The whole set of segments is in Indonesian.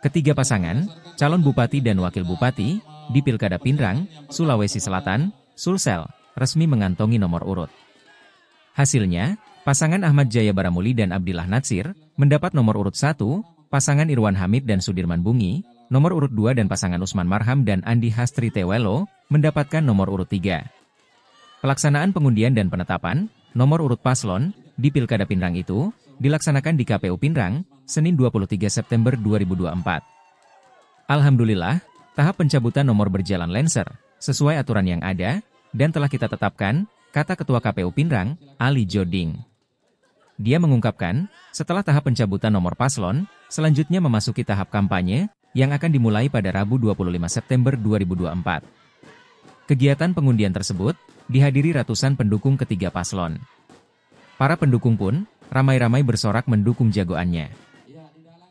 Ketiga pasangan, calon bupati dan wakil bupati, di Pilkada Pinrang, Sulawesi Selatan, Sulsel, resmi mengantongi nomor urut. Hasilnya, pasangan Ahmad Jaya Baramuli dan Abdillah Natsir, mendapat nomor urut 1, pasangan Irwan Hamid dan Sudirman Bungi, nomor urut 2 dan pasangan Usman Marham dan Andi Hastri Tewelo, mendapatkan nomor urut 3. Pelaksanaan pengundian dan penetapan, nomor urut paslon, di Pilkada Pinrang itu, dilaksanakan di KPU Pinrang, Senin 23 September 2024. Alhamdulillah, tahap pencabutan nomor berjalan lancar, sesuai aturan yang ada, dan telah kita tetapkan, kata Ketua KPU Pinrang, Ali Joding. Dia mengungkapkan, setelah tahap pencabutan nomor paslon, selanjutnya memasuki tahap kampanye, yang akan dimulai pada Rabu 25 September 2024. Kegiatan pengundian tersebut, dihadiri ratusan pendukung ketiga paslon. Para pendukung pun, ramai-ramai bersorak mendukung jagoannya.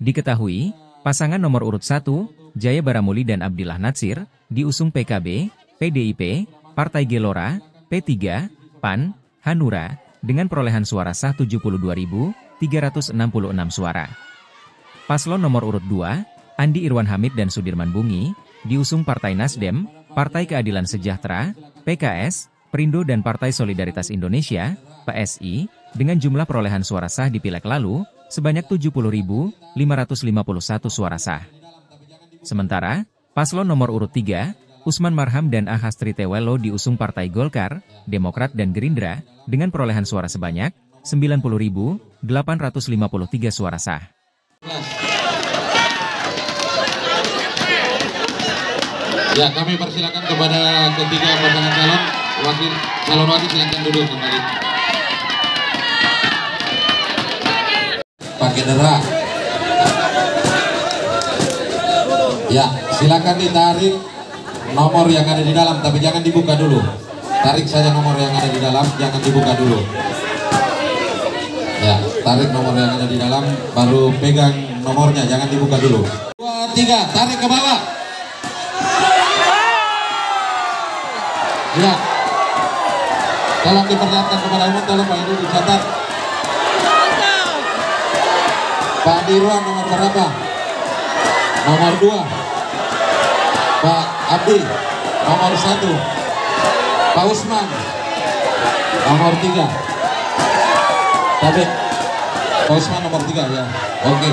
Diketahui, pasangan nomor urut 1, Jaya Baramuli dan Abdillah Natsir, diusung PKB, PDIP, Partai Gelora, P3, PAN, Hanura, dengan perolehan suara sah 72.366 suara. Paslon nomor urut 2, Andi Irwan Hamid dan Sudirman Bungi, diusung Partai Nasdem, Partai Keadilan Sejahtera, PKS, Perindo dan Partai Solidaritas Indonesia, PSI, dengan jumlah perolehan suara sah di Pileg lalu, sebanyak 70.551 suara sah. Sementara, paslon nomor urut 3, Usman Marham dan Ahastri Tewelo diusung Partai Golkar, Demokrat dan Gerindra, dengan perolehan suara sebanyak 90.853 suara sah. Ya, kami persilakan kepada ketiga pasangan calon wakil silakan duduk kembali. Pakai derah. Ya, silakan ditarik nomor yang ada di dalam, tapi jangan dibuka dulu. Tarik saja nomor yang ada di dalam, jangan dibuka dulu. Ya, tarik nomor yang ada di dalam, baru pegang nomornya, jangan dibuka dulu. 2, 3, tarik ke bawah. Ya, tolong diperlihatkan kepada umum, tolong Pak Ibu dicatat. Pak Dirwan nomor berapa? Nomor 2. Pak Abdi nomor 1. Pak Usman nomor 3. Tapi Pak Usman nomor 3 ya. Oke.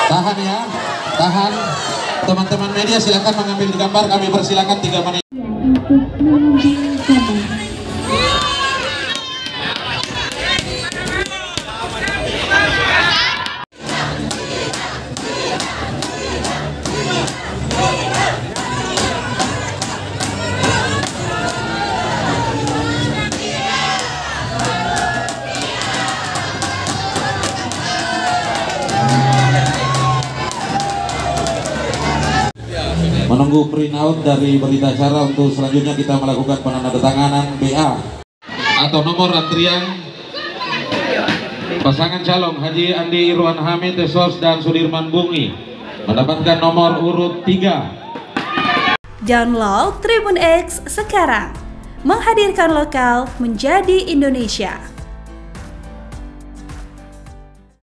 Tahan ya, tahan. Teman-teman media silakan mengambil gambar, kami persilakan 3 menit. Menunggu printout dari berita acara untuk selanjutnya kita melakukan penandatanganan BA atau nomor antrian pasangan calon Haji Andi Irwan Hamid Tesos dan Sudirman Bungi mendapatkan nomor urut 3. Download Tribun X sekarang, menghadirkan lokal menjadi Indonesia.